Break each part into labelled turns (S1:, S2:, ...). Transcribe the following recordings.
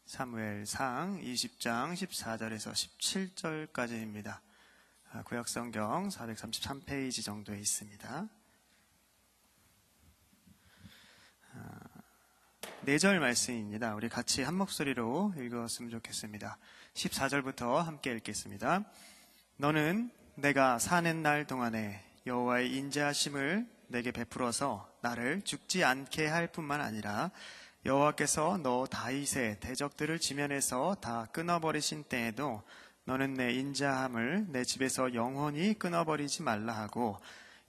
S1: 사무엘상 20장 14절에서 17절까지입니다. 구약성경 433페이지 정도에 있습니다. 4절 말씀입니다. 우리 같이 한 목소리로 읽었으면 좋겠습니다. 14절부터 함께 읽겠습니다. 너는 내가 사는 날 동안에 여호와의 인자하심을 내게 베풀어서 나를 죽지 않게 할 뿐만 아니라 여호와께서 너 다윗의 대적들을 지면에서 다 끊어버리신 때에도 너는 내 인자함을 내 집에서 영원히 끊어버리지 말라 하고,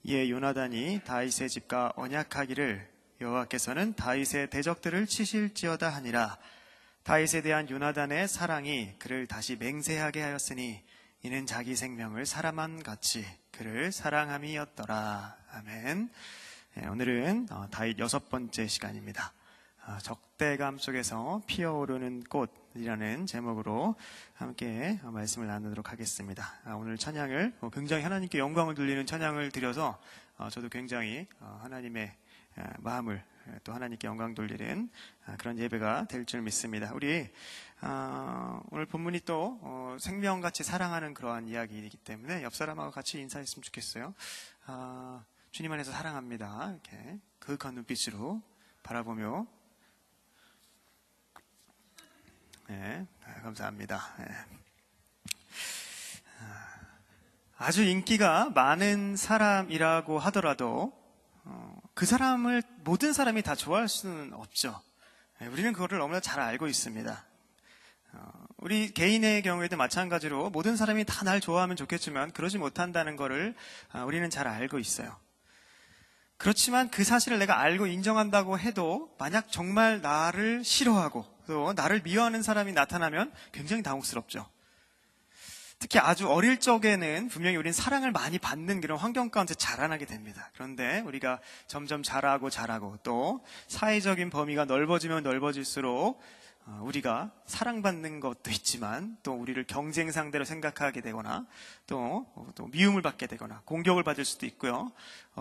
S1: 이에 요나단이 다윗의 집과 언약하기를 여호와께서는 다윗의 대적들을 치실지어다 하니라. 다윗에 대한 요나단의 사랑이 그를 다시 맹세하게 하였으니 이는 자기 생명을 사람한 같이 그를 사랑함이었더라. 아멘. 오늘은 다윗 6번째 시간입니다. 적대감 속에서 피어오르는 꽃이라는 제목으로 함께 말씀을 나누도록 하겠습니다. 오늘 찬양을 굉장히 하나님께 영광을 돌리는 찬양을 드려서 저도 굉장히 하나님의 마음을 또 하나님께 영광 돌리는 그런 예배가 될 줄 믿습니다. 우리 오늘 본문이 또 생명같이 사랑하는 그러한 이야기이기 때문에 옆 사람하고 같이 인사했으면 좋겠어요. 주님 안에서 사랑합니다. 이렇게 그윽한 눈빛으로 바라보며. 네, 감사합니다. 네. 아주 인기가 많은 사람이라고 하더라도 그 사람을 모든 사람이 다 좋아할 수는 없죠. 우리는 그거를 너무나 잘 알고 있습니다. 우리 개인의 경우에도 마찬가지로 모든 사람이 다 날 좋아하면 좋겠지만 그러지 못한다는 거를 우리는 잘 알고 있어요. 그렇지만 그 사실을 내가 알고 인정한다고 해도 만약 정말 나를 싫어하고 또 나를 미워하는 사람이 나타나면 굉장히 당혹스럽죠. 특히 아주 어릴 적에는 분명히 우리는 사랑을 많이 받는 그런 환경 가운데 자라나게 됩니다. 그런데 우리가 점점 자라고 또 사회적인 범위가 넓어지면 넓어질수록 우리가 사랑받는 것도 있지만 또 우리를 경쟁 상대로 생각하게 되거나 또 미움을 받게 되거나 공격을 받을 수도 있고요.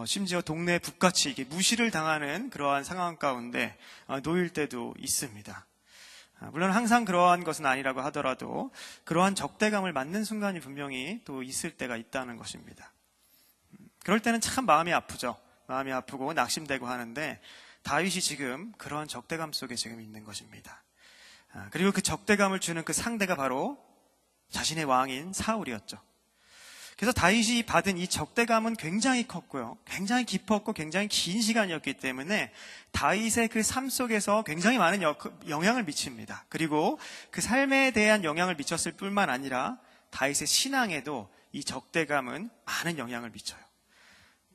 S1: 심지어 동네 북같이 이게 무시를 당하는 그러한 상황 가운데 놓일 때도 있습니다. 물론 항상 그러한 것은 아니라고 하더라도 그러한 적대감을 맞는 순간이 분명히 또 있을 때가 있다는 것입니다. 그럴 때는 참 마음이 아프죠. 마음이 아프고 낙심되고 하는데 다윗이 지금 그러한 적대감 속에 지금 있는 것입니다. 그리고 그 적대감을 주는 그 상대가 바로 자신의 왕인 사울이었죠. 그래서 다윗이 받은 이 적대감은 굉장히 컸고요. 굉장히 깊었고 굉장히 긴 시간이었기 때문에 다윗의 그 삶 속에서 굉장히 많은 영향을 미칩니다. 그리고 그 삶에 대한 영향을 미쳤을 뿐만 아니라 다윗의 신앙에도 이 적대감은 많은 영향을 미쳐요.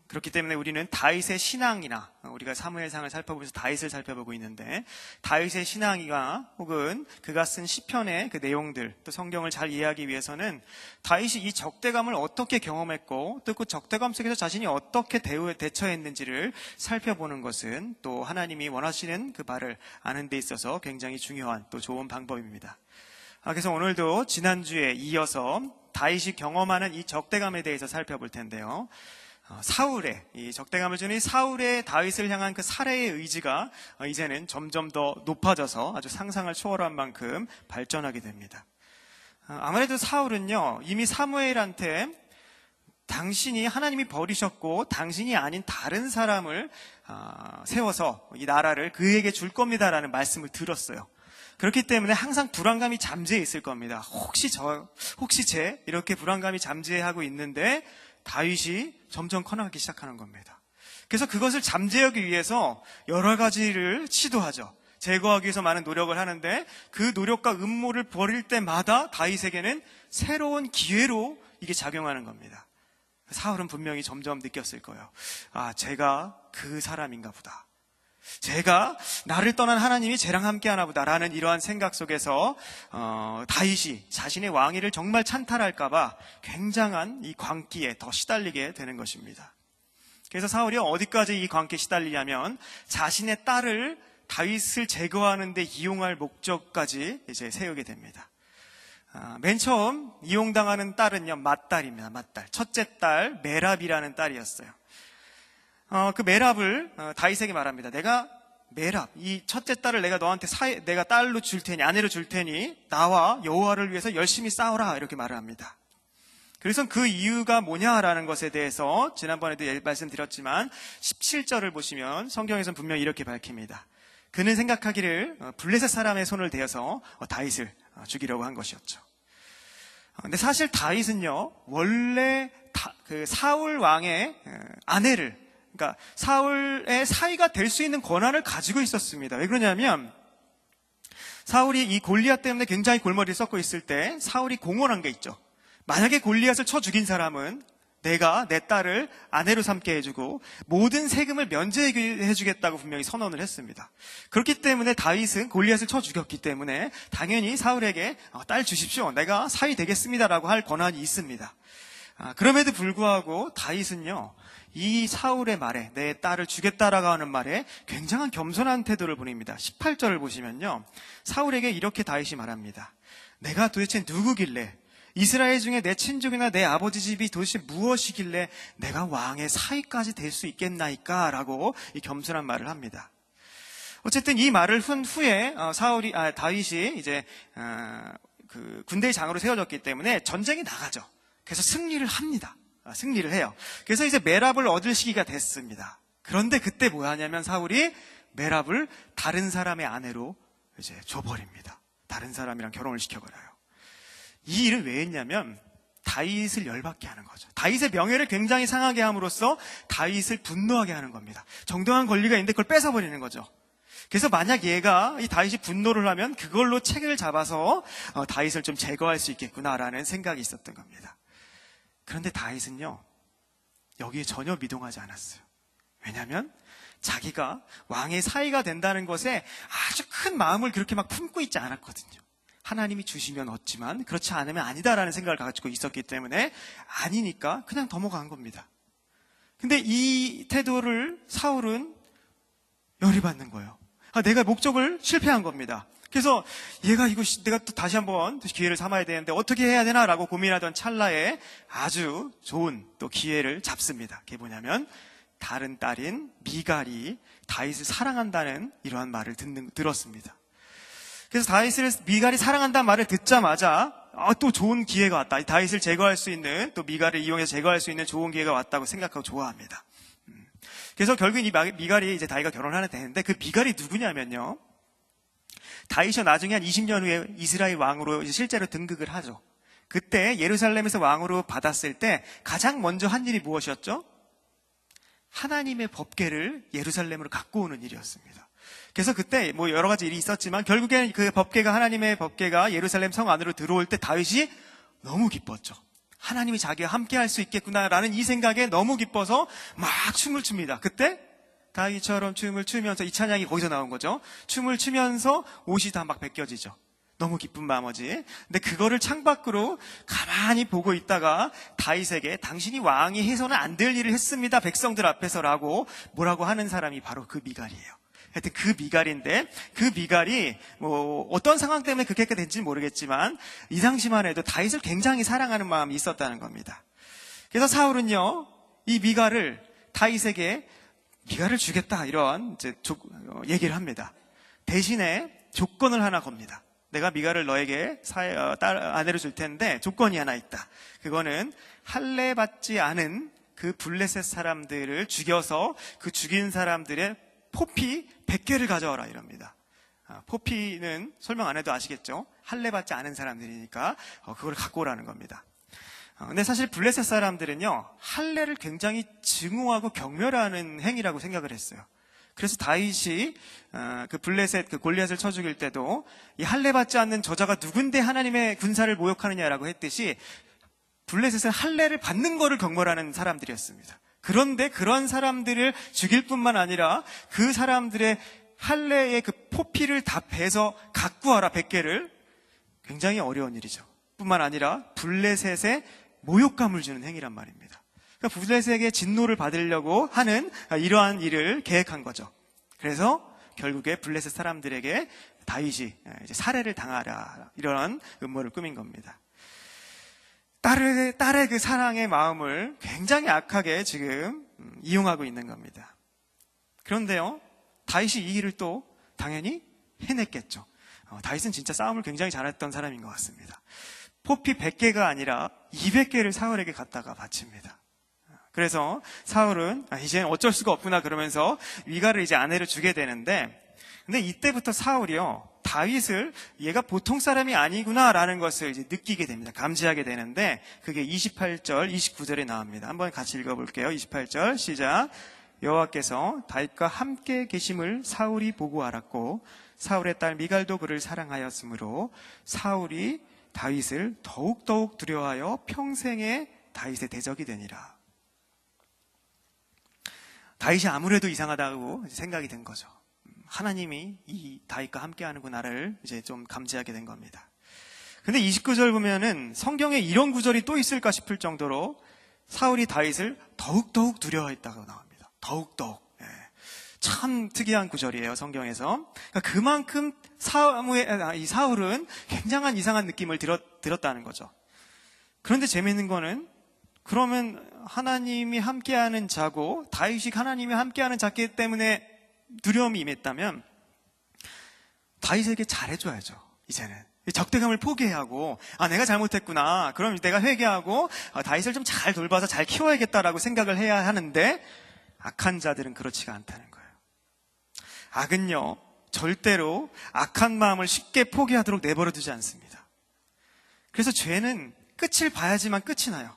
S1: 그렇기 때문에 우리는 다윗의 신앙이나 우리가 사무엘상을 살펴보면서 다윗을 살펴보고 있는데 다윗의 신앙이나 혹은 그가 쓴 시편의 그 내용들 또 성경을 잘 이해하기 위해서는 다윗이 이 적대감을 어떻게 경험했고 또 그 적대감 속에서 자신이 어떻게 대처했는지를 살펴보는 것은 또 하나님이 원하시는 그 바를 아는 데 있어서 굉장히 중요한 또 좋은 방법입니다. 그래서 오늘도 지난주에 이어서 다윗이 경험하는 이 적대감에 대해서 살펴볼 텐데요. 사울의 이 적대감을 주는 사울의 다윗을 향한 그 살해의 의지가 이제는 점점 더 높아져서 아주 상상을 초월한 만큼 발전하게 됩니다. 아무래도 사울은요 이미 사무엘한테 당신이 하나님이 버리셨고 당신이 아닌 다른 사람을 세워서 이 나라를 그에게 줄 겁니다라는 말씀을 들었어요. 그렇기 때문에 항상 불안감이 잠재해 있을 겁니다. 혹시 쟤 이렇게 불안감이 잠재하고 있는데 다윗이 점점 커나가기 시작하는 겁니다. 그래서 그것을 잠재우기 위해서 여러 가지를 시도하죠. 제거하기 위해서 많은 노력을 하는데 그 노력과 음모를 벌일 때마다 다윗에게는 새로운 기회로 이게 작용하는 겁니다. 사울은 분명히 점점 느꼈을 거예요. 제가 그 사람인가 보다. 제가 나를 떠난 하나님이 쟤랑 함께 하나 보다라는 이러한 생각 속에서 다윗이 자신의 왕위를 정말 찬탈할까봐 굉장한 이 광기에 더 시달리게 되는 것입니다. 그래서 사울이 어디까지 이 광기에 시달리냐면 자신의 딸을 다윗을 제거하는 데 이용할 목적까지 이제 세우게 됩니다. 맨 처음 이용당하는 딸은요 맏딸입니다. 맏딸, 첫째 딸 메랍이라는 딸이었어요. 그 메랍을 다윗에게 말합니다. 내가 메랍, 이 첫째 딸을 내가 너한테 내가 딸로 줄 테니, 아내로 줄 테니 나와 여호와를 위해서 열심히 싸워라, 이렇게 말을 합니다. 그래서 그 이유가 뭐냐라는 것에 대해서 지난번에도 말씀드렸지만 17절을 보시면 성경에서는 분명히 이렇게 밝힙니다. 그는 생각하기를 블레셋 사람의 손을 대어서 다윗을 죽이려고 한 것이었죠. 근데 사실 다윗은요, 원래 그 사울 왕의 아내를, 그러니까 사울의 사위가 될 수 있는 권한을 가지고 있었습니다. 왜 그러냐면 사울이 이 골리앗 때문에 굉장히 골머리를 썩고 있을 때 사울이 공언한 게 있죠. 만약에 골리앗을 쳐 죽인 사람은 내가 내 딸을 아내로 삼게 해주고 모든 세금을 면제해주겠다고 분명히 선언을 했습니다. 그렇기 때문에 다윗은 골리앗을 쳐 죽였기 때문에 당연히 사울에게 딸 주십시오, 내가 사위 되겠습니다라고 할 권한이 있습니다. 그럼에도 불구하고 다윗은요, 이 사울의 말에, 내 딸을 주겠다라고 하는 말에 굉장한 겸손한 태도를 보입니다. 18절을 보시면요, 사울에게 이렇게 다윗이 말합니다. 내가 도대체 누구길래, 이스라엘 중에 내 친족이나 내 아버지 집이 도대체 무엇이길래 내가 왕의 사위까지 될 수 있겠나이까? 라고 이 겸손한 말을 합니다. 어쨌든 이 말을 한 후에 다윗이 이제 그 군대의 장으로 세워졌기 때문에 전쟁에 나가죠. 그래서 승리를 합니다. 승리를 해요. 그래서 이제 메랍을 얻을 시기가 됐습니다. 그런데 그때 뭐 하냐면 사울이 메랍을 다른 사람의 아내로 이제 줘버립니다. 다른 사람이랑 결혼을 시켜버려요. 이 일을 왜 했냐면 다윗을 열받게 하는 거죠. 다윗의 명예를 굉장히 상하게 함으로써 다윗을 분노하게 하는 겁니다. 정당한 권리가 있는데 그걸 뺏어버리는 거죠. 그래서 만약 얘가, 이 다윗이 분노를 하면 그걸로 책을 잡아서 다윗을 좀 제거할 수 있겠구나라는 생각이 있었던 겁니다. 그런데 다윗은요, 여기에 전혀 미동하지 않았어요. 왜냐하면 자기가 왕의 사위가 된다는 것에 아주 큰 마음을 그렇게 막 품고 있지 않았거든요. 하나님이 주시면 얻지만 그렇지 않으면 아니다라는 생각을 가지고 있었기 때문에 아니니까 그냥 넘어간 겁니다. 근데 이 태도를 사울은 열이 받는 거예요. 내가 목적을 실패한 겁니다. 그래서 얘가 내가 또 다시 한번 기회를 삼아야 되는데 어떻게 해야 되나라고 고민하던 찰나에 아주 좋은 또 기회를 잡습니다. 그게 뭐냐면 다른 딸인 미갈이 다윗을 사랑한다는 이러한 말을 들었습니다. 그래서 미갈이 사랑한다는 말을 듣자마자 또 좋은 기회가 왔다. 다윗을 제거할 수 있는, 또 미갈을 이용해서 제거할 수 있는 좋은 기회가 왔다고 생각하고 좋아합니다. 그래서 결국 이 미갈이 이제 다윗과 결혼하게 되는데, 그 미갈이 누구냐면요, 다윗이 나중에 한 20년 후에 이스라엘 왕으로 이제 실제로 등극을 하죠. 그때 예루살렘에서 왕으로 받았을 때 가장 먼저 한 일이 무엇이었죠? 하나님의 법궤를 예루살렘으로 갖고 오는 일이었습니다. 그래서 그때 뭐 여러 가지 일이 있었지만 결국엔 그 법궤가, 하나님의 법궤가 예루살렘 성 안으로 들어올 때 다윗이 너무 기뻤죠. 하나님이 자기와 함께 할 수 있겠구나라는 이 생각에 너무 기뻐서 막 춤을 춥니다. 그때 다윗처럼 춤을 추면서, 이 찬양이 거기서 나온 거죠. 춤을 추면서 옷이 다 막 벗겨지죠. 너무 기쁜 나머지. 근데 그거를 창밖으로 가만히 보고 있다가 다윗에게 당신이 왕이 해서는 안 될 일을 했습니다, 백성들 앞에서라고 뭐라고 하는 사람이 바로 그 미갈이에요. 하여튼 그 미갈인데, 그 미갈이 뭐 어떤 상황 때문에 그렇게 된지는 모르겠지만 이 당시만 해도 다윗을 굉장히 사랑하는 마음이 있었다는 겁니다. 그래서 사울은요, 이 미갈을 다윗에게 미갈을 주겠다, 이런 이제 얘기를 합니다. 대신에 조건을 하나 겁니다. 내가 미갈을 너에게 아내로 줄 텐데 조건이 하나 있다. 그거는 할례 받지 않은 그 블레셋 사람들을 죽여서 그 죽인 사람들의 포피 100개를 가져와라, 이럽니다. 포피는 설명 안 해도 아시겠죠? 할례 받지 않은 사람들이니까 그걸 갖고 오라는 겁니다. 근데 사실 블레셋 사람들은요, 할례를 굉장히 증오하고 경멸하는 행위라고 생각을 했어요. 그래서 다윗이 그 블레셋, 그 골리앗을 쳐 죽일 때도 이 할례 받지 않는 저자가 누군데 하나님의 군사를 모욕하느냐라고 했듯이 블레셋은 할례를 받는 거를 경멸하는 사람들이었습니다. 그런데 그런 사람들을 죽일 뿐만 아니라 그 사람들의 할례의 그 포피를 다 베서 갖고 와라, 100개를. 굉장히 어려운 일이죠. 뿐만 아니라 블레셋에 모욕감을 주는 행위란 말입니다. 그러니까 블레셋에게 진노를 받으려고 하는 이러한 일을 계획한 거죠. 그래서 결국에 블레셋 사람들에게 다윗이 이제 살해를 당하라, 이런 음모를 꾸민 겁니다. 딸의 그 사랑의 마음을 굉장히 악하게 지금 이용하고 있는 겁니다. 그런데요, 다윗이 이 일을 또 당연히 해냈겠죠. 다윗은 진짜 싸움을 굉장히 잘했던 사람인 것 같습니다. 포피 100개가 아니라 200개를 사울에게 갖다가 바칩니다. 그래서 사울은 이제는 어쩔 수가 없구나 그러면서 위가를 이제 아내를 주게 되는데, 근데 이때부터 사울이요, 다윗을 얘가 보통 사람이 아니구나라는 것을 이제 느끼게 됩니다. 감지하게 되는데, 그게 28절, 29절에 나옵니다. 한번 같이 읽어볼게요. 28절 시작. 여호와께서 다윗과 함께 계심을 사울이 보고 알았고 사울의 딸 미갈도 그를 사랑하였으므로 사울이 다윗을 더욱더욱 두려워하여 평생에 다윗의 대적이 되니라. 다윗이 아무래도 이상하다고 생각이 된 거죠. 하나님이 이 다윗과 함께 하는구나를 이제 좀 감지하게 된 겁니다. 근데 29절 보면은 성경에 이런 구절이 또 있을까 싶을 정도로 사울이 다윗을 더욱더욱 두려워했다고 나옵니다. 더욱더욱. 참 특이한 구절이에요, 성경에서. 그러니까 그만큼 이 사울은 굉장한 이상한 느낌을 들었다는 거죠. 그런데 재미있는 거는, 그러면 하나님이 함께하는 자고 다윗이 하나님이 함께하는 자기 때문에 두려움이 임했다면 다윗에게 잘해줘야죠. 이제는 적대감을 포기해야 하고, 내가 잘못했구나, 그럼 내가 회개하고 다윗을 좀 잘 돌봐서 잘 키워야겠다라고 생각을 해야 하는데, 악한 자들은 그렇지가 않다는 거예요. 악은요, 절대로 악한 마음을 쉽게 포기하도록 내버려두지 않습니다. 그래서 죄는 끝을 봐야지만 끝이 나요.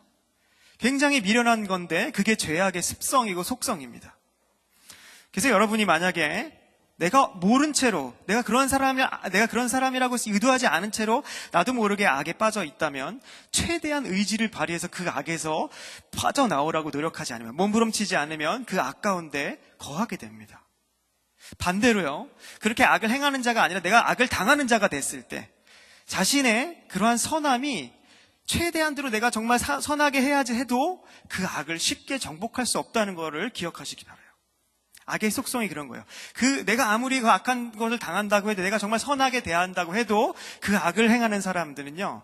S1: 굉장히 미련한 건데 그게 죄악의 습성이고 속성입니다. 그래서 여러분이 만약에 내가 모른 채로, 내가 그런 사람이라고 의도하지 않은 채로 나도 모르게 악에 빠져 있다면 최대한 의지를 발휘해서 그 악에서 빠져나오라고 노력하지 않으면, 몸부림치지 않으면 그 악 가운데 거하게 됩니다. 반대로요, 그렇게 악을 행하는 자가 아니라 내가 악을 당하는 자가 됐을 때 자신의 그러한 선함이 최대한대로 내가 정말 선하게 해야지 해도 그 악을 쉽게 정복할 수 없다는 것을 기억하시기 바라요. 악의 속성이 그런 거예요. 내가 아무리 그 악한 것을 당한다고 해도, 내가 정말 선하게 대한다고 해도 그 악을 행하는 사람들은요,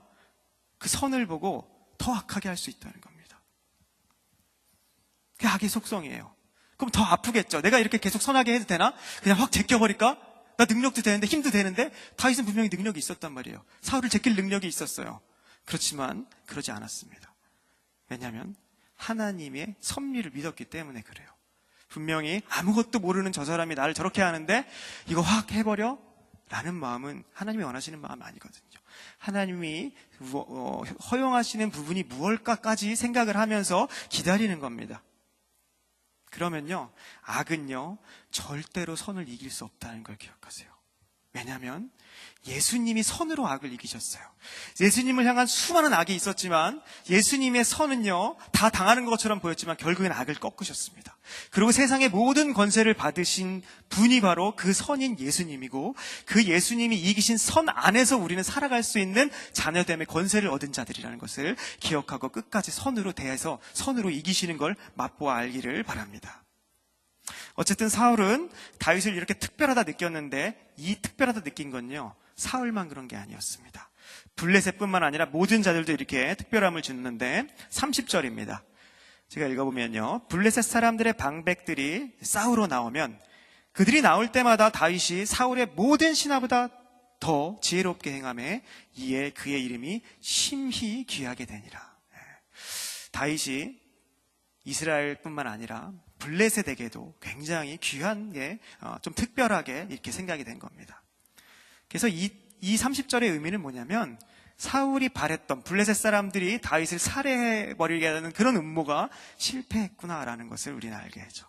S1: 그 선을 보고 더 악하게 할 수 있다는 겁니다. 그게 악의 속성이에요. 그럼 더 아프겠죠. 내가 이렇게 계속 선하게 해도 되나? 그냥 확 제껴버릴까? 나 능력도 되는데, 힘도 되는데. 다윗은 분명히 능력이 있었단 말이에요. 사울을 제낄 능력이 있었어요. 그렇지만 그러지 않았습니다. 왜냐하면 하나님의 섭리를 믿었기 때문에 그래요. 분명히 아무것도 모르는 저 사람이 나를 저렇게 하는데 이거 확 해버려? 라는 마음은 하나님이 원하시는 마음 아니거든요. 하나님이 허용하시는 부분이 무엇일까까지 생각을 하면서 기다리는 겁니다. 그러면요, 악은요, 절대로 선을 이길 수 없다는 걸 기억하세요. 왜냐하면 예수님이 선으로 악을 이기셨어요. 예수님을 향한 수많은 악이 있었지만 예수님의 선은요, 다 당하는 것처럼 보였지만 결국엔 악을 꺾으셨습니다. 그리고 세상의 모든 권세를 받으신 분이 바로 그 선인 예수님이고, 그 예수님이 이기신 선 안에서 우리는 살아갈 수 있는 자녀됨의 권세를 얻은 자들이라는 것을 기억하고 끝까지 선으로 대해서 선으로 이기시는 걸 맛보아 알기를 바랍니다. 어쨌든 사울은 다윗을 이렇게 특별하다 느꼈는데, 이 특별하다 느낀 건요, 사울만 그런 게 아니었습니다. 블레셋뿐만 아니라 모든 자들도 이렇게 특별함을 주는데 30절입니다. 제가 읽어보면요, 블레셋 사람들의 방백들이 싸우러 나오면 그들이 나올 때마다 다윗이 사울의 모든 신하보다 더 지혜롭게 행하매 이에 그의 이름이 심히 귀하게 되니라. 다윗이 이스라엘뿐만 아니라 블레셋에게도 굉장히 귀한 게, 좀 특별하게 이렇게 생각이 된 겁니다. 그래서 이 30절의 의미는 뭐냐면, 사울이 바랬던 블레셋 사람들이 다윗을 살해해버리게 하는 그런 음모가 실패했구나라는 것을 우리는 알게 하죠.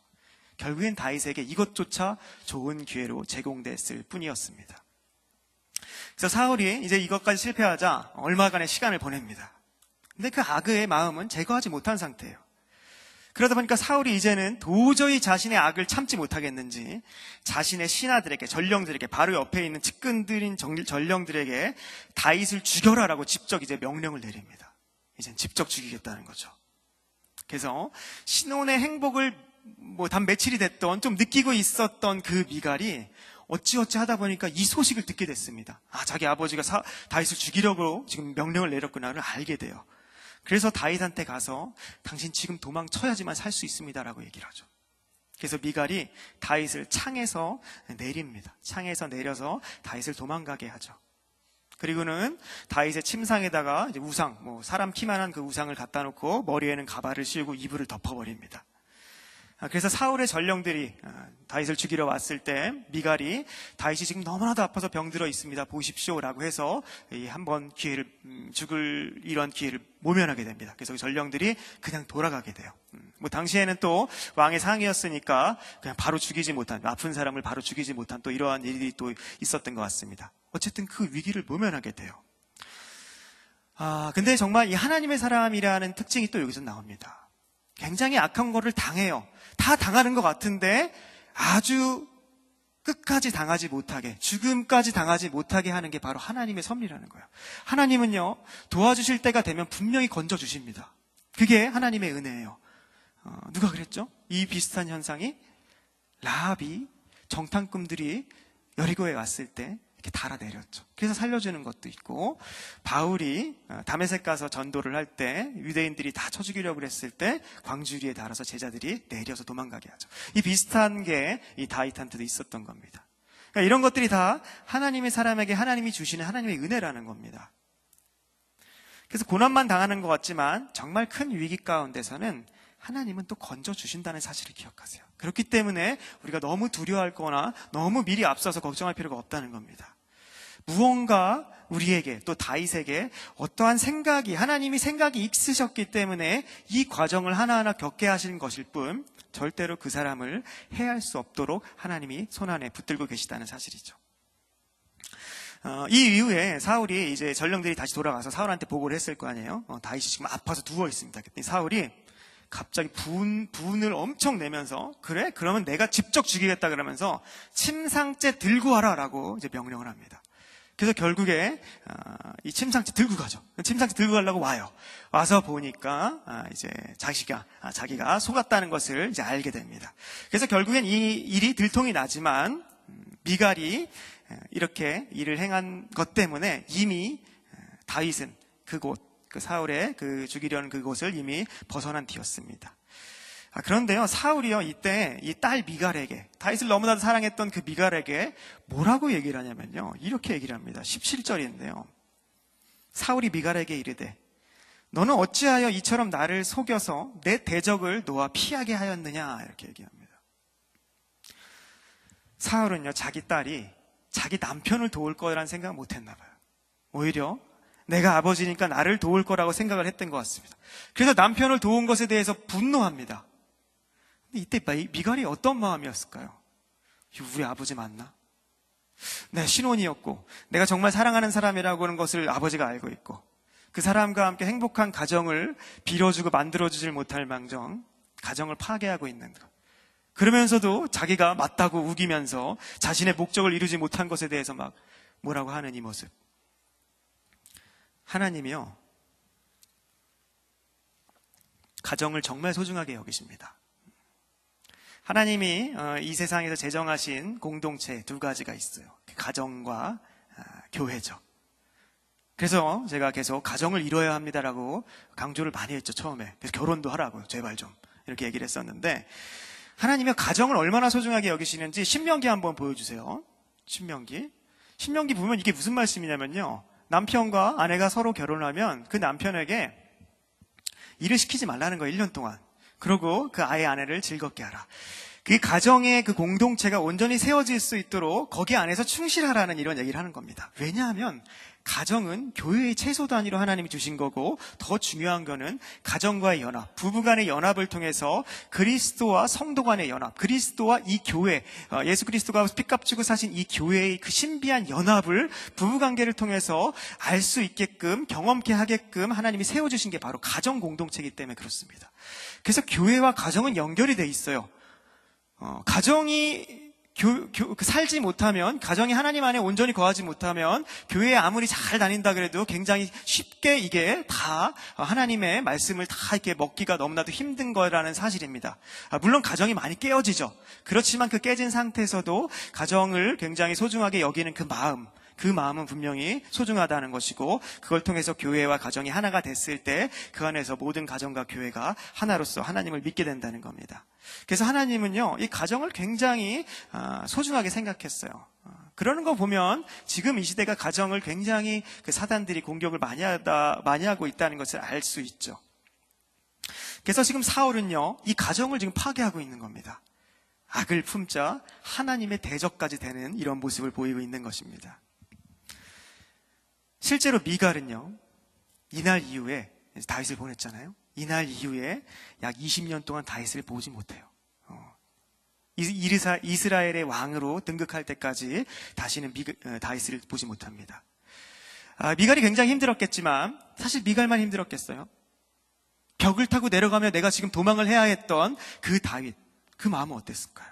S1: 결국엔 다윗에게 이것조차 좋은 기회로 제공됐을 뿐이었습니다. 그래서 사울이 이제 이것까지 실패하자 얼마간의 시간을 보냅니다. 근데 그 악의 마음은 제거하지 못한 상태예요. 그러다 보니까 사울이 이제는 도저히 자신의 악을 참지 못하겠는지 자신의 신하들에게, 전령들에게, 바로 옆에 있는 측근들인 전령들에게 다윗을 죽여라라고 직접 이제 명령을 내립니다. 이젠 직접 죽이겠다는 거죠. 그래서 신혼의 행복을 단 며칠이 됐던 좀 느끼고 있었던 그 미갈이 어찌어찌 하다 보니까 이 소식을 듣게 됐습니다. 자기 아버지가 다윗을 죽이려고 지금 명령을 내렸구나를 알게 돼요. 그래서 다윗한테 가서 당신 지금 도망쳐야지만 살 수 있습니다라고 얘기를 하죠. 그래서 미갈이 다윗을 창에서 내립니다. 창에서 내려서 다윗을 도망가게 하죠. 그리고는 다윗의 침상에다가 이제 우상, 사람 키만한 그 우상을 갖다 놓고 머리에는 가발을 씌우고 이불을 덮어버립니다. 그래서 사울의 전령들이 다윗을 죽이러 왔을 때 미갈이 다윗이 지금 너무나도 아파서 병들어 있습니다. 보십시오라고 해서 한번 죽을 이런 기회를 모면하게 됩니다. 그래서 전령들이 그냥 돌아가게 돼요. 당시에는 또 왕의 상이었으니까 그냥 바로 죽이지 못한, 아픈 사람을 바로 죽이지 못한 또 이러한 일이 또 있었던 것 같습니다. 어쨌든 그 위기를 모면하게 돼요. 근데 정말 이 하나님의 사람이라는 특징이 또 여기서 나옵니다. 굉장히 악한 거를 당해요. 다 당하는 것 같은데 아주 끝까지 당하지 못하게, 죽음까지 당하지 못하게 하는 게 바로 하나님의 섭리라는 거예요. 하나님은요, 도와주실 때가 되면 분명히 건져주십니다. 그게 하나님의 은혜예요. 누가 그랬죠? 이 비슷한 현상이 라합이 정탐꾼들이 여리고에 왔을 때 이렇게 달아내렸죠. 그래서 살려주는 것도 있고, 바울이 다메섹 가서 전도를 할 때 유대인들이 다 쳐 죽이려고 그랬을 때 광주리에 달아서 제자들이 내려서 도망가게 하죠. 이 비슷한 게 이 다윗한테도 있었던 겁니다. 그러니까 이런 것들이 다 하나님의 사람에게 하나님이 주시는 하나님의 은혜라는 겁니다. 그래서 고난만 당하는 것 같지만 정말 큰 위기 가운데서는 하나님은 또 건져주신다는 사실을 기억하세요. 그렇기 때문에 우리가 너무 두려워하거나 너무 미리 앞서서 걱정할 필요가 없다는 겁니다. 무언가 우리에게, 또 다윗에게 어떠한 생각이, 하나님이 생각이 있으셨기 때문에 이 과정을 하나하나 겪게 하시는 것일 뿐 절대로 그 사람을 해할 수 없도록 하나님이 손안에 붙들고 계시다는 사실이죠. 이 이후에 사울이 이제 전령들이 다시 돌아가서 사울한테 보고를 했을 거 아니에요. 다윗이 지금 아파서 누워 있습니다. 그랬더니 사울이 갑자기 분을 엄청 내면서, 그래? 그러면 내가 직접 죽이겠다 그러면서 침상째 들고 와라 라고 이제 명령을 합니다. 그래서 결국에 이 침상째 들고 가죠. 침상째 들고 가려고 와요. 와서 보니까 이제 자기가 속았다는 것을 이제 알게 됩니다. 그래서 결국엔 이 일이 들통이 나지만 미갈이 이렇게 일을 행한 것 때문에 이미 다윗은 그곳, 그 사울의 그 죽이려는 그곳을 이미 벗어난 뒤였습니다. 그런데요, 사울이요, 이때 이 딸 미갈에게, 다윗을 너무나도 사랑했던 그 미갈에게 뭐라고 얘기를 하냐면요, 이렇게 얘기를 합니다. 17절인데요. 사울이 미갈에게 이르되, 너는 어찌하여 이처럼 나를 속여서 내 대적을 놓아 피하게 하였느냐, 이렇게 얘기합니다. 사울은요, 자기 딸이 자기 남편을 도울 거라는 생각을 못 했나 봐요. 오히려 내가 아버지니까 나를 도울 거라고 생각을 했던 것 같습니다. 그래서 남편을 도운 것에 대해서 분노합니다. 근데 이때 미갈이 어떤 마음이었을까요? 우리 아버지 맞나? 내 신혼이었고 내가 정말 사랑하는 사람이라고 하는 것을 아버지가 알고 있고 그 사람과 함께 행복한 가정을 빌어주고 만들어주질 못할 망정 가정을 파괴하고 있는 것. 그러면서도 자기가 맞다고 우기면서 자신의 목적을 이루지 못한 것에 대해서 막 뭐라고 하는 이 모습. 하나님이요, 가정을 정말 소중하게 여기십니다. 하나님이 이 세상에서 제정하신 공동체 두 가지가 있어요. 가정과 교회죠. 그래서 제가 계속 가정을 이뤄야 합니다라고 강조를 많이 했죠, 처음에. 그래서 결혼도 하라고요, 제발 좀. 이렇게 얘기를 했었는데, 하나님이 가정을 얼마나 소중하게 여기시는지 신명기 한번 보여주세요. 신명기 보면 이게 무슨 말씀이냐면요, 남편과 아내가 서로 결혼하면 그 남편에게 일을 시키지 말라는 거예요, 1년 동안. 그리고 그 아이의 아내를 즐겁게 하라. 그 가정의 그 공동체가 온전히 세워질 수 있도록 거기 안에서 충실하라는 이런 얘기를 하는 겁니다. 왜냐하면 가정은 교회의 최소 단위로 하나님이 주신 거고, 더 중요한 거는 가정과의 연합, 부부 간의 연합을 통해서 그리스도와 성도 간의 연합, 그리스도와 이 교회, 예수 그리스도가 피값 주고 사신 이 교회의 그 신비한 연합을 부부관계를 통해서 알 수 있게끔, 경험케 하게끔 하나님이 세워주신 게 바로 가정 공동체이기 때문에 그렇습니다. 그래서 교회와 가정은 연결이 돼 있어요. 가정이 살지 못하면, 가정이 하나님 안에 온전히 거하지 못하면 교회에 아무리 잘 다닌다 그래도 굉장히 쉽게 이게 다 하나님의 말씀을 다 이렇게 먹기가 너무나도 힘든 거라는 사실입니다. 물론 가정이 많이 깨어지죠. 그렇지만 그 깨진 상태에서도 가정을 굉장히 소중하게 여기는 그 마음, 그 마음은 분명히 소중하다는 것이고, 그걸 통해서 교회와 가정이 하나가 됐을 때 그 안에서 모든 가정과 교회가 하나로서 하나님을 믿게 된다는 겁니다. 그래서 하나님은요, 이 가정을 굉장히 소중하게 생각했어요. 그러는 거 보면 지금 이 시대가 가정을 굉장히 그 사단들이 공격을 많이 하고 있다는 것을 알 수 있죠. 그래서 지금 사울은요, 이 가정을 지금 파괴하고 있는 겁니다. 악을 품자 하나님의 대적까지 되는 이런 모습을 보이고 있는 것입니다. 실제로 미갈은요, 이날 이후에 다윗을 보냈잖아요. 이날 이후에 약 20년 동안 다윗을 보지 못해요. 이스라엘의 왕으로 등극할 때까지 다시는 다윗을 보지 못합니다. 미갈이 굉장히 힘들었겠지만 사실 미갈만 힘들었겠어요? 벽을 타고 내려가며 내가 지금 도망을 해야 했던 그 다윗, 그 마음은 어땠을까요?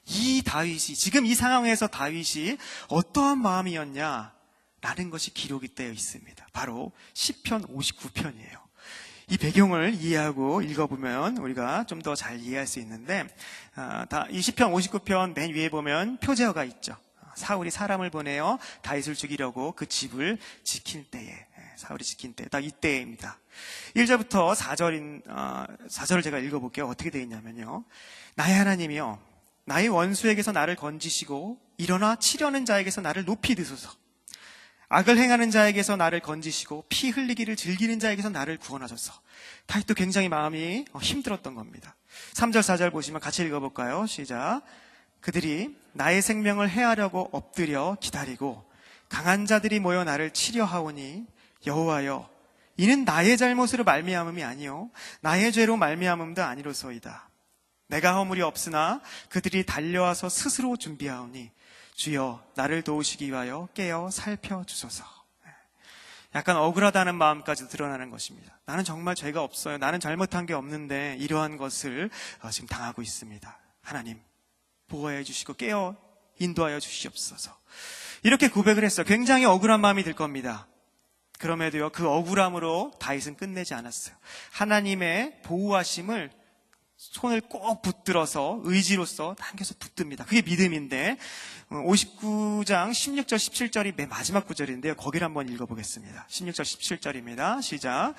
S1: 이 다윗이, 지금 이 상황에서 다윗이 어떠한 마음이었냐 라는 것이 기록이 되어 있습니다. 바로 시편 59편이에요. 이 배경을 이해하고 읽어보면 우리가 좀 더 잘 이해할 수 있는데, 이 시편 59편 맨 위에 보면 표제어가 있죠. 사울이 사람을 보내어 다윗을 죽이려고 그 집을 지킬 때에, 사울이 지킨 때, 딱 이때입니다. 1절부터 4절을 제가 읽어볼게요. 어떻게 되어 있냐면요, 나의 하나님이여, 나의 원수에게서 나를 건지시고 일어나 치려는 자에게서 나를 높이 드소서. 악을 행하는 자에게서 나를 건지시고 피 흘리기를 즐기는 자에게서 나를 구원하소서. 다윗도 굉장히 마음이 힘들었던 겁니다. 3절 4절 보시면 같이 읽어볼까요? 시작. 그들이 나의 생명을 해하려고 엎드려 기다리고 강한 자들이 모여 나를 치려 하오니 여호와여, 이는 나의 잘못으로 말미암음이 아니요 나의 죄로 말미암음도 아니로소이다. 내가 허물이 없으나 그들이 달려와서 스스로 준비하오니 주여 나를 도우시기 위하여 깨어 살펴주소서. 약간 억울하다는 마음까지 드러나는 것입니다. 나는 정말 죄가 없어요. 나는 잘못한 게 없는데 이러한 것을 지금 당하고 있습니다. 하나님 보호해 주시고 깨어 인도하여 주시옵소서. 이렇게 고백을 했어요. 굉장히 억울한 마음이 들 겁니다. 그럼에도요, 그 억울함으로 다윗은 끝내지 않았어요. 하나님의 보호하심을 손을 꼭 붙들어서 의지로서 당겨서 붙듭니다. 그게 믿음인데, 59장 16절 17절이 맨 마지막 구절인데요, 거기를 한번 읽어보겠습니다. 16절 17절입니다. 시작.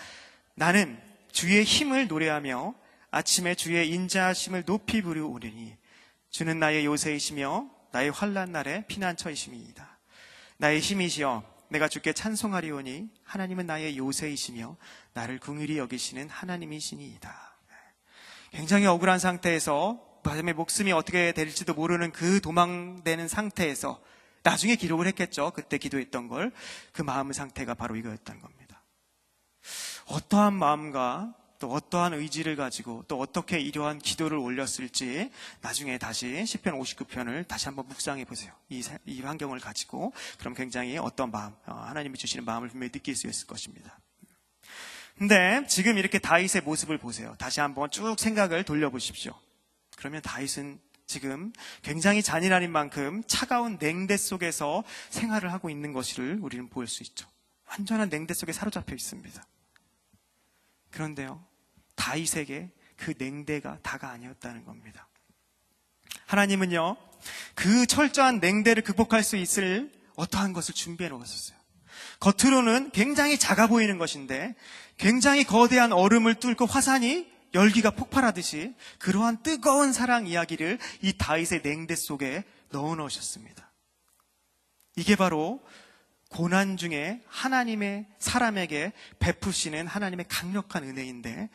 S1: 나는 주의 힘을 노래하며 아침에 주의 인자하심을 높이 부르오리니 주는 나의 요새이시며 나의 환난 날에 피난처이심이니이다. 나의 힘이시여 내가 주께 찬송하리오니 하나님은 나의 요새이시며 나를 긍휼히 여기시는 하나님이시니이다. 굉장히 억울한 상태에서 마지막에 목숨이 어떻게 될지도 모르는 그 도망되는 상태에서 나중에 기록을 했겠죠. 그때 기도했던 걸. 그 마음의 상태가 바로 이거였던 겁니다. 어떠한 마음과 또 어떠한 의지를 가지고 또 어떻게 이러한 기도를 올렸을지 나중에 다시 시편 59편을 다시 한번 묵상해 보세요. 이 환경을 가지고 그럼 굉장히 어떤 마음, 하나님이 주시는 마음을 분명히 느낄 수 있을 것입니다. 근데 지금 이렇게 다윗의 모습을 보세요. 다시 한번 쭉 생각을 돌려보십시오. 그러면 다윗은 지금 굉장히 잔인한 만큼 차가운 냉대 속에서 생활을 하고 있는 것을 우리는 볼 수 있죠. 완전한 냉대 속에 사로잡혀 있습니다. 그런데요, 다윗에게 그 냉대가 다가 아니었다는 겁니다. 하나님은요, 그 철저한 냉대를 극복할 수 있을 어떠한 것을 준비해 놓으셨어요. 겉으로는 굉장히 작아 보이는 것인데 굉장히 거대한 얼음을 뚫고 화산이 열기가 폭발하듯이 그러한 뜨거운 사랑 이야기를 이 다윗의 냉대 속에 넣어 넣으셨습니다. 이게 바로 고난 중에 하나님의 사람에게 베푸시는 하나님의 강력한 은혜인데,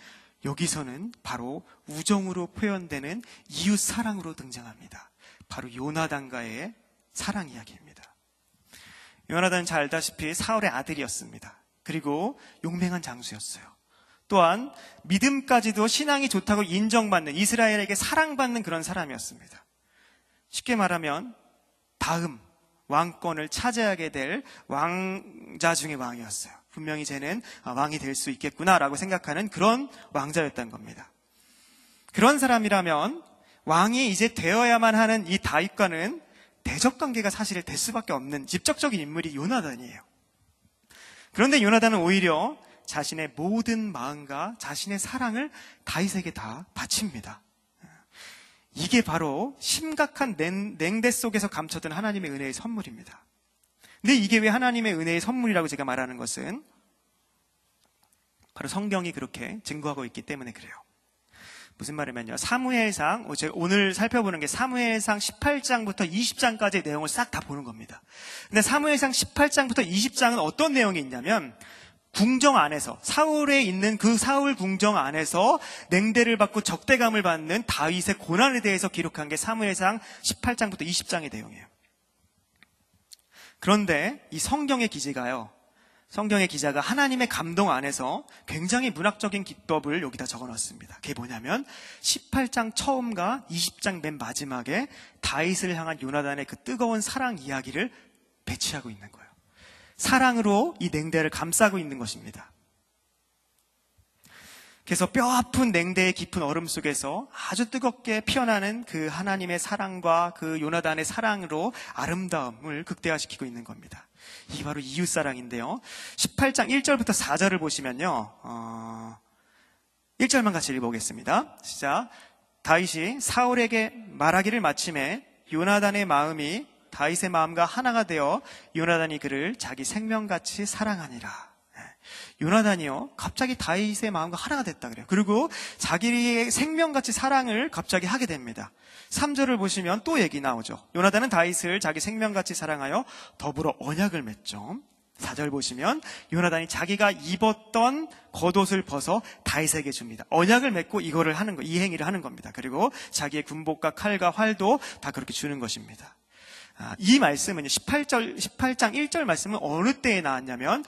S1: 여기서는 바로 우정으로 표현되는 이웃 사랑으로 등장합니다. 바로 요나단과의 사랑 이야기입니다. 요나단은 잘 알다시피 사울의 아들이었습니다. 그리고 용맹한 장수였어요. 또한 믿음까지도 신앙이 좋다고 인정받는, 이스라엘에게 사랑받는 그런 사람이었습니다. 쉽게 말하면 다음 왕권을 차지하게 될 왕자 중의 왕이었어요. 분명히 쟤는 왕이 될 수 있겠구나라고 생각하는 그런 왕자였던 겁니다. 그런 사람이라면 왕이 이제 되어야만 하는 이 다윗과는 대적관계가 사실 될 수밖에 없는 직접적인 인물이 요나단이에요. 그런데 요나단은 오히려 자신의 모든 마음과 자신의 사랑을 다윗에게 다 바칩니다. 이게 바로 심각한 냉대 속에서 감춰둔 하나님의 은혜의 선물입니다. 근데 이게 왜 하나님의 은혜의 선물이라고 제가 말하는 것은 바로 성경이 그렇게 증거하고 있기 때문에 그래요. 무슨 말이면요, 사무엘상, 제가 오늘 살펴보는 게 사무엘상 18장부터 20장까지의 내용을 싹 다 보는 겁니다. 근데 사무엘상 18장부터 20장은 어떤 내용이 있냐면, 궁정 안에서, 사울에 있는 그 사울 궁정 안에서 냉대를 받고 적대감을 받는 다윗의 고난에 대해서 기록한 게 사무엘상 18장부터 20장의 내용이에요. 그런데 이 성경의 기자가 하나님의 감동 안에서 굉장히 문학적인 기법을 여기다 적어놨습니다. 그게 뭐냐면 18장 처음과 20장 맨 마지막에 다윗을 향한 요나단의 그 뜨거운 사랑 이야기를 배치하고 있는 거예요. 사랑으로 이 냉대를 감싸고 있는 것입니다. 그래서 뼈아픈 냉대의 깊은 얼음 속에서 아주 뜨겁게 피어나는 그 하나님의 사랑과 그 요나단의 사랑으로 아름다움을 극대화시키고 있는 겁니다. 이게 바로 이웃사랑인데요. 18장 1절부터 4절을 보시면요, 1절만 같이 읽어보겠습니다. 시작. 다윗이 사울에게 말하기를 마침에 요나단의 마음이 다윗의 마음과 하나가 되어 요나단이 그를 자기 생명같이 사랑하니라. 요나단이요, 갑자기 다윗의 마음과 하나가 됐다 그래요. 그리고 자기의 생명같이 사랑을 갑자기 하게 됩니다. 3절을 보시면 또 얘기 나오죠. 요나단은 다윗을 자기 생명같이 사랑하여 더불어 언약을 맺죠. 4절 보시면 요나단이 자기가 입었던 겉옷을 벗어 다윗에게 줍니다. 언약을 맺고 이거를 하는 거, 이 행위를 하는 겁니다. 그리고 자기의 군복과 칼과 활도 다 그렇게 주는 것입니다. 이 말씀은 18장 1절 말씀은 어느 때에 나왔냐면,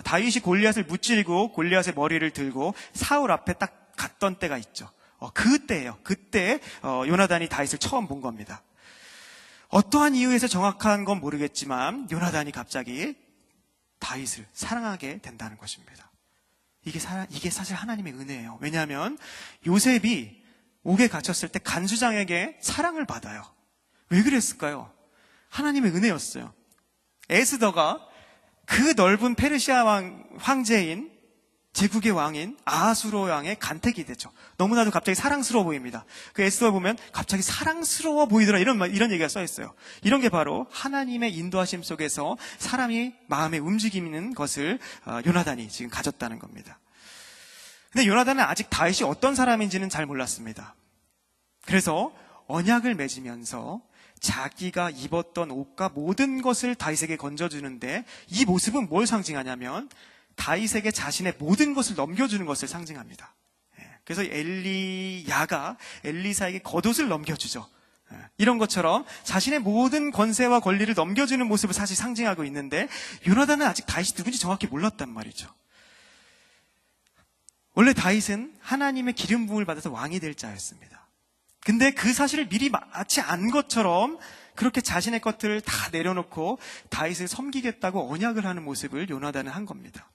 S1: 다윗이 골리앗을 무찌르고 골리앗의 머리를 들고 사울 앞에 딱 갔던 때가 있죠. 그때예요. 그때 요나단이 다윗을 처음 본 겁니다. 어떠한 이유에서 정확한 건 모르겠지만 요나단이 갑자기 다윗을 사랑하게 된다는 것입니다. 이게 사실 하나님의 은혜예요. 왜냐하면 요셉이 옥에 갇혔을 때 간수장에게 사랑을 받아요. 왜 그랬을까요? 하나님의 은혜였어요. 에스더가 그 넓은 페르시아 황제인 제국의 왕인 아하수로 왕의 간택이 되죠. 너무나도 갑자기 사랑스러워 보입니다. 그 에스더 보면 갑자기 사랑스러워 보이더라, 이런 얘기가 써 있어요. 이런 게 바로 하나님의 인도하심 속에서 사람이 마음에 움직이는 것을 요나단이 지금 가졌다는 겁니다. 근데 요나단은 아직 다윗이 어떤 사람인지는 잘 몰랐습니다. 그래서 언약을 맺으면서 자기가 입었던 옷과 모든 것을 다윗에게 건져주는데, 이 모습은 뭘 상징하냐면 다윗에게 자신의 모든 것을 넘겨주는 것을 상징합니다. 그래서 엘리야가 엘리사에게 겉옷을 넘겨주죠. 이런 것처럼 자신의 모든 권세와 권리를 넘겨주는 모습을 사실 상징하고 있는데, 요나단은 아직 다윗이 누군지 정확히 몰랐단 말이죠. 원래 다윗은 하나님의 기름 부음을 받아서 왕이 될 자였습니다. 근데 그 사실을 미리 마치 안 것처럼 그렇게 자신의 것들을 다 내려놓고 다윗을 섬기겠다고 언약을 하는 모습을 요나단은 한 겁니다.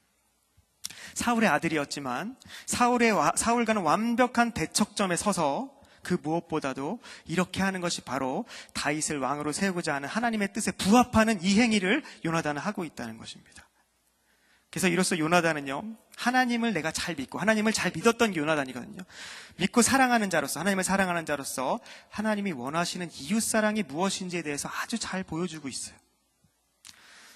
S1: 사울의 아들이었지만 사울과는 완벽한 대척점에 서서 그 무엇보다도 이렇게 하는 것이 바로 다윗을 왕으로 세우고자 하는 하나님의 뜻에 부합하는 이 행위를 요나단은 하고 있다는 것입니다. 그래서 이로써 요나단은요, 하나님을 내가 잘 믿고, 하나님을 잘 믿었던 요나단이거든요. 믿고 사랑하는 자로서, 하나님을 사랑하는 자로서 하나님이 원하시는 이웃사랑이 무엇인지에 대해서 아주 잘 보여주고 있어요.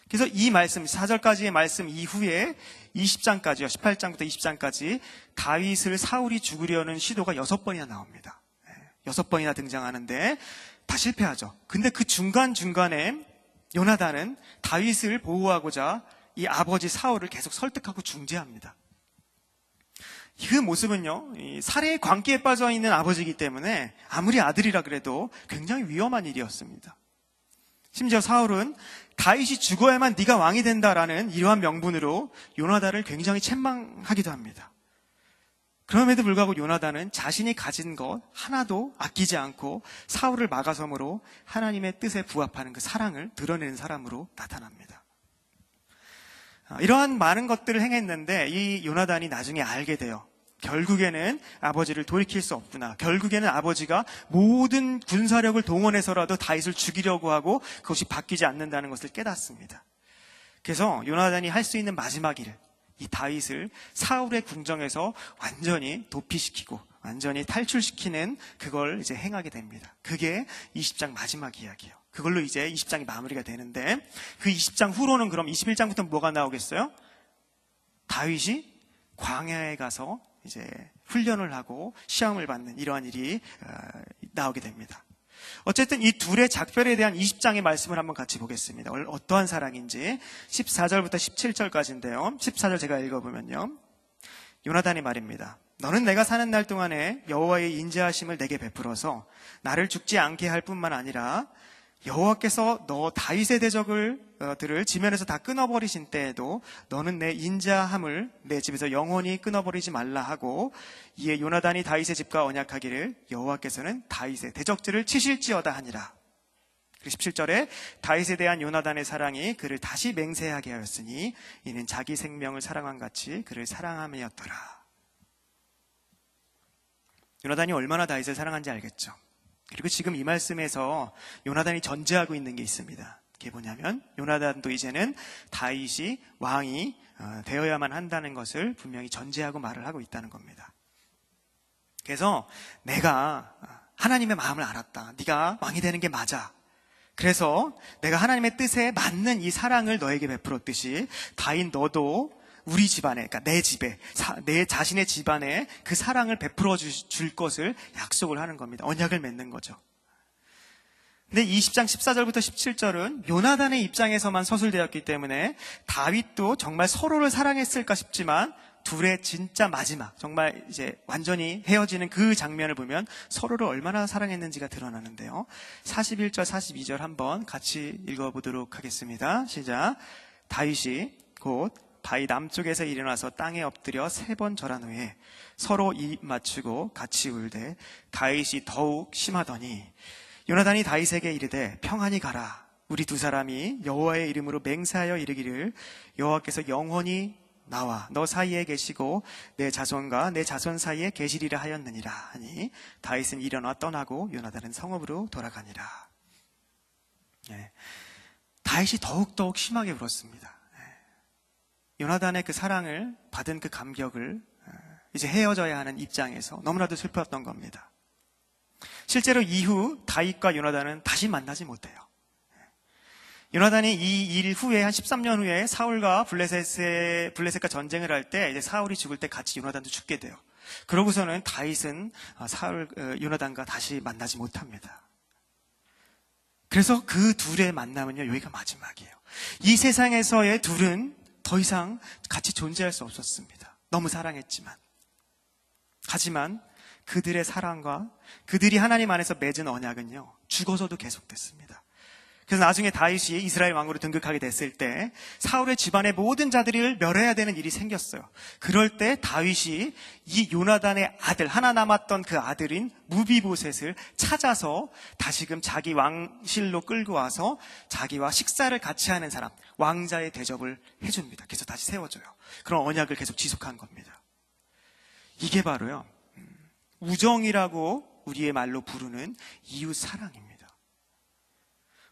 S1: 그래서 이 말씀, 4절까지의 말씀 이후에 20장까지요, 18장부터 20장까지 다윗을 사울이 죽으려는 시도가 6번이나 나옵니다. 6번이나 등장하는데 다 실패하죠. 근데 그 중간중간에 요나단은 다윗을 보호하고자 이 아버지 사울을 계속 설득하고 중재합니다. 그 모습은요, 이 살해의 광기에 빠져 있는 아버지이기 때문에 아무리 아들이라 그래도 굉장히 위험한 일이었습니다. 심지어 사울은 다윗이 죽어야만 네가 왕이 된다라는 이러한 명분으로 요나단을 굉장히 책망하기도 합니다. 그럼에도 불구하고 요나단은 자신이 가진 것 하나도 아끼지 않고 사울을 막아섬으로 하나님의 뜻에 부합하는 그 사랑을 드러내는 사람으로 나타납니다. 이러한 많은 것들을 행했는데 이 요나단이 나중에 알게 돼요. 결국에는 아버지를 돌이킬 수 없구나. 결국에는 아버지가 모든 군사력을 동원해서라도 다윗을 죽이려고 하고 그것이 바뀌지 않는다는 것을 깨닫습니다. 그래서 요나단이 할 수 있는 마지막 일, 이 다윗을 사울의 궁정에서 완전히 도피시키고 완전히 탈출시키는 그걸 이제 행하게 됩니다. 그게 20장 마지막 이야기예요. 그걸로 이제 20장이 마무리가 되는데, 그 20장 후로는 그럼 21장부터 뭐가 나오겠어요? 다윗이 광야에 가서 이제 훈련을 하고 시험을 받는 이러한 일이 나오게 됩니다. 어쨌든 이 둘의 작별에 대한 20장의 말씀을 한번 같이 보겠습니다. 어떠한 사랑인지 14절부터 17절까지인데요. 14절 제가 읽어보면요, 요나단의 말입니다. 너는 내가 사는 날 동안에 여호와의 인자하심을 내게 베풀어서 나를 죽지 않게 할 뿐만 아니라 여호와께서 너 다윗의 대적들을 지면에서 다 끊어버리신 때에도 너는 내 인자함을 내 집에서 영원히 끊어버리지 말라 하고, 이에 요나단이 다윗의 집과 언약하기를 여호와께서는 다윗의 대적들을 치실지어다 하니라. 17절에 다윗에 대한 요나단의 사랑이 그를 다시 맹세하게 하였으니 이는 자기 생명을 사랑한 같이 그를 사랑함이었더라. 요나단이 얼마나 다윗을 사랑한지 알겠죠. 그리고 지금 이 말씀에서 요나단이 전제하고 있는 게 있습니다. 그게 뭐냐면 요나단도 이제는 다윗이 왕이 되어야만 한다는 것을 분명히 전제하고 말을 하고 있다는 겁니다. 그래서 내가 하나님의 마음을 알았다. 네가 왕이 되는 게 맞아. 그래서 내가 하나님의 뜻에 맞는 이 사랑을 너에게 베풀었듯이 다윗 너도 우리 집안에, 그러니까 내 집에, 내 자신의 집안에 그 사랑을 베풀어 줄 것을 약속을 하는 겁니다. 언약을 맺는 거죠. 근데 20장 14절부터 17절은 요나단의 입장에서만 서술되었기 때문에 다윗도 정말 서로를 사랑했을까 싶지만 둘의 진짜 마지막, 정말 이제 완전히 헤어지는 그 장면을 보면 서로를 얼마나 사랑했는지가 드러나는데요. 41절, 42절 한번 같이 읽어보도록 하겠습니다. 시작. 다윗이 곧 바위 남쪽에서 일어나서 땅에 엎드려 3번 절한 후에 서로 입 맞추고 같이 울되 다윗이 더욱 심하더니 요나단이 다윗에게 이르되 평안히 가라. 우리 두 사람이 여호와의 이름으로 맹세하여 이르기를 여호와께서 영원히 나와 너 사이에 계시고 내 자손과 내 자손 사이에 계시리라 하였느니라 하니 다윗은 일어나 떠나고 요나단은 성읍으로 돌아가니라. 다윗이 더욱 심하게 울었습니다. 요나단의 그 사랑을 받은 그 감격을 이제 헤어져야 하는 입장에서 너무나도 슬펐던 겁니다. 실제로 이후 다윗과 요나단은 다시 만나지 못해요. 요나단이 이 일 후에 한 13년 후에 사울과 블레셋과 전쟁을 할 때 이제 사울이 죽을 때 같이 요나단도 죽게 돼요. 그러고서는 다윗은 요나단과 다시 만나지 못합니다. 그래서 그 둘의 만남은요, 여기가 마지막이에요. 이 세상에서의 둘은 더 이상 같이 존재할 수 없었습니다. 너무 사랑했지만. 하지만 그들의 사랑과 그들이 하나님 안에서 맺은 언약은요, 죽어서도 계속됐습니다. 그래서 나중에 다윗이 이스라엘 왕으로 등극하게 됐을 때 사울의 집안의 모든 자들을 멸해야 되는 일이 생겼어요. 그럴 때 다윗이 이 요나단의 아들, 하나 남았던 그 아들인 무비보셋을 찾아서 다시금 자기 왕실로 끌고 와서 자기와 식사를 같이 하는 사람, 왕자의 대접을 해줍니다. 그래서 다시 세워줘요. 그런 언약을 계속 지속한 겁니다. 이게 바로요, 우정이라고 우리의 말로 부르는 이웃 사랑입니다.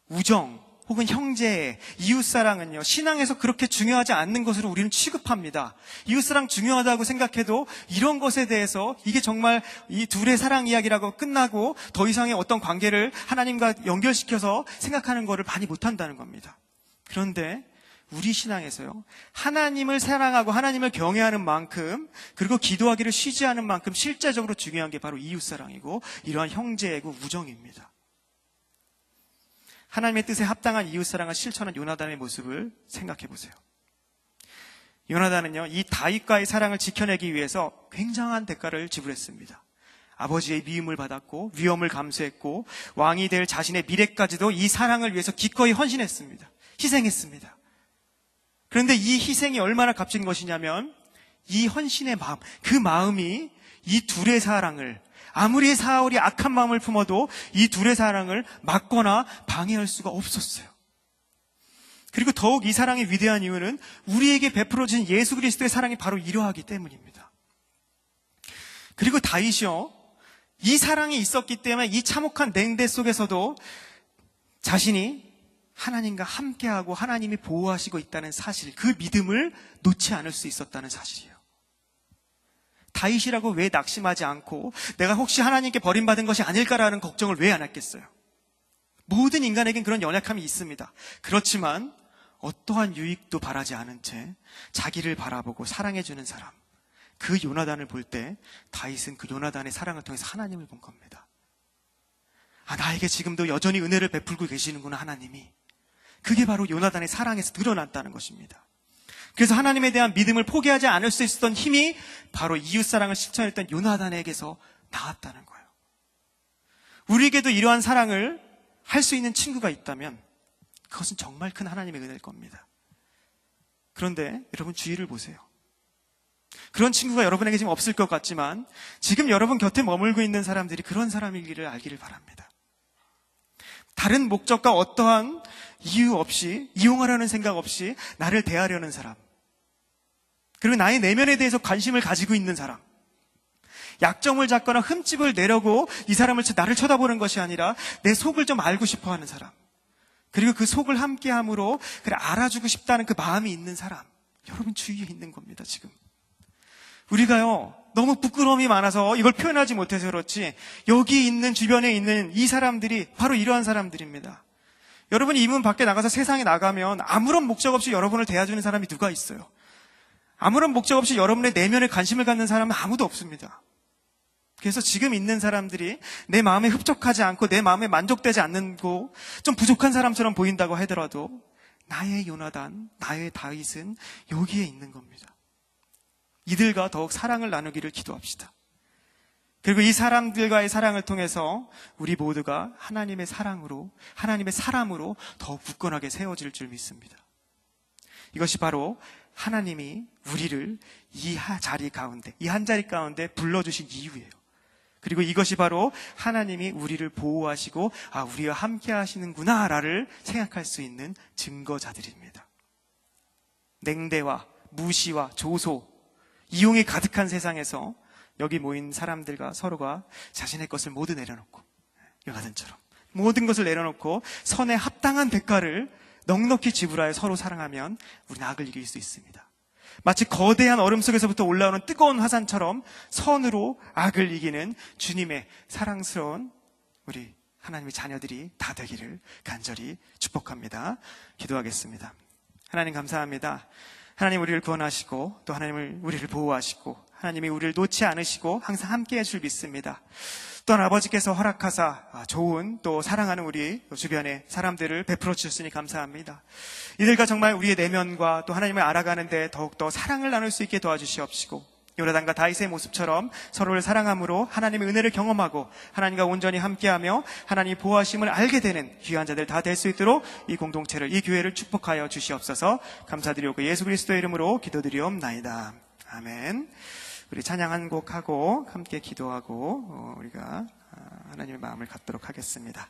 S1: 우정 혹은 형제의 이웃사랑은요, 신앙에서 그렇게 중요하지 않는 것으로 우리는 취급합니다. 이웃사랑 중요하다고 생각해도 이런 것에 대해서 이게 정말 이 둘의 사랑 이야기라고 끝나고 더 이상의 어떤 관계를 하나님과 연결시켜서 생각하는 것을 많이 못한다는 겁니다. 그런데 우리 신앙에서요, 하나님을 사랑하고 하나님을 경외하는 만큼, 그리고 기도하기를 쉬지 않은 만큼 실제적으로 중요한 게 바로 이웃사랑이고 이러한 형제애고 우정입니다. 하나님의 뜻에 합당한 이웃사랑을 실천한 요나단의 모습을 생각해 보세요. 요나단은요, 이 다윗과의 사랑을 지켜내기 위해서 굉장한 대가를 지불했습니다. 아버지의 미움을 받았고 위험을 감수했고 왕이 될 자신의 미래까지도 이 사랑을 위해서 기꺼이 헌신했습니다. 희생했습니다. 그런데 이 희생이 얼마나 값진 것이냐면 이 헌신의 마음, 그 마음이 이 둘의 사랑을, 아무리 사울이 악한 마음을 품어도 이 둘의 사랑을 막거나 방해할 수가 없었어요. 그리고 더욱 이 사랑의 위대한 이유는 우리에게 베풀어진 예수 그리스도의 사랑이 바로 이러하기 때문입니다. 그리고 다윗이요, 이 사랑이 있었기 때문에 이 참혹한 냉대 속에서도 자신이 하나님과 함께하고 하나님이 보호하시고 있다는 사실, 그 믿음을 놓지 않을 수 있었다는 사실이에요. 다윗이라고 왜 낙심하지 않고 내가 혹시 하나님께 버림받은 것이 아닐까라는 걱정을 왜 안 했겠어요? 모든 인간에겐 그런 연약함이 있습니다. 그렇지만 어떠한 유익도 바라지 않은 채 자기를 바라보고 사랑해주는 사람, 그 요나단을 볼 때 다윗은 그 요나단의 사랑을 통해서 하나님을 본 겁니다. 아, 나에게 지금도 여전히 은혜를 베풀고 계시는구나, 하나님이. 그게 바로 요나단의 사랑에서 드러났다는 것입니다. 그래서 하나님에 대한 믿음을 포기하지 않을 수 있었던 힘이 바로 이웃사랑을 실천했던 요나단에게서 나왔다는 거예요. 우리에게도 이러한 사랑을 할 수 있는 친구가 있다면 그것은 정말 큰 하나님의 은혜일 겁니다. 그런데 여러분 주위를 보세요. 그런 친구가 여러분에게 지금 없을 것 같지만 지금 여러분 곁에 머물고 있는 사람들이 그런 사람이기를 알기를 바랍니다. 다른 목적과 어떠한 이유 없이, 이용하려는 생각 없이 나를 대하려는 사람, 그리고 나의 내면에 대해서 관심을 가지고 있는 사람, 약점을 잡거나 흠집을 내려고 이 사람을 나를 쳐다보는 것이 아니라 내 속을 좀 알고 싶어 하는 사람, 그리고 그 속을 함께함으로 그래 알아주고 싶다는 그 마음이 있는 사람, 여러분 주위에 있는 겁니다. 지금 우리가요 너무 부끄러움이 많아서 이걸 표현하지 못해서 그렇지 여기 있는 주변에 있는 이 사람들이 바로 이러한 사람들입니다. 여러분이 이 문 밖에 나가서 세상에 나가면 아무런 목적 없이 여러분을 대해주는 사람이 누가 있어요? 아무런 목적 없이 여러분의 내면에 관심을 갖는 사람은 아무도 없습니다. 그래서 지금 있는 사람들이 내 마음에 흡족하지 않고 내 마음에 만족되지 않고 좀 부족한 사람처럼 보인다고 하더라도 나의 요나단, 나의 다윗은 여기에 있는 겁니다. 이들과 더욱 사랑을 나누기를 기도합시다. 그리고 이 사람들과의 사랑을 통해서 우리 모두가 하나님의 사랑으로, 하나님의 사람으로 더욱 굳건하게 세워질 줄 믿습니다. 이것이 바로 하나님이 우리를 이 자리 가운데, 이 한 자리 가운데 불러주신 이유예요. 그리고 이것이 바로 하나님이 우리를 보호하시고 우리와 함께 하시는구나를 생각할 수 있는 증거자들입니다. 냉대와 무시와 조소, 이용이 가득한 세상에서 여기 모인 사람들과 서로가 자신의 것을 모두 내려놓고, 요나단처럼 모든 것을 내려놓고 선에 합당한 대가를 넉넉히 지불하여 서로 사랑하면 우리는 악을 이길 수 있습니다. 마치 거대한 얼음 속에서부터 올라오는 뜨거운 화산처럼 선으로 악을 이기는 주님의 사랑스러운 우리 하나님의 자녀들이 다 되기를 간절히 축복합니다. 기도하겠습니다. 하나님 감사합니다. 하나님 우리를 구원하시고 또 하나님을 우리를 보호하시고 하나님이 우리를 놓지 않으시고 항상 함께해 줄 믿습니다. 또한 아버지께서 허락하사 좋은 또 사랑하는 우리 주변의 사람들을 베풀어 주셨으니 감사합니다. 이들과 정말 우리의 내면과 또 하나님을 알아가는데 더욱더 사랑을 나눌 수 있게 도와주시옵시고 요나단과 다윗의 모습처럼 서로를 사랑함으로 하나님의 은혜를 경험하고 하나님과 온전히 함께하며 하나님의 보호하심을 알게 되는 귀한 자들 다 될 수 있도록 이 공동체를, 이 교회를 축복하여 주시옵소서. 감사드리고 예수 그리스도의 이름으로 기도드리옵나이다. 아멘. 우리 찬양 한 곡 하고 함께 기도하고 우리가 하나님의 마음을 갖도록 하겠습니다.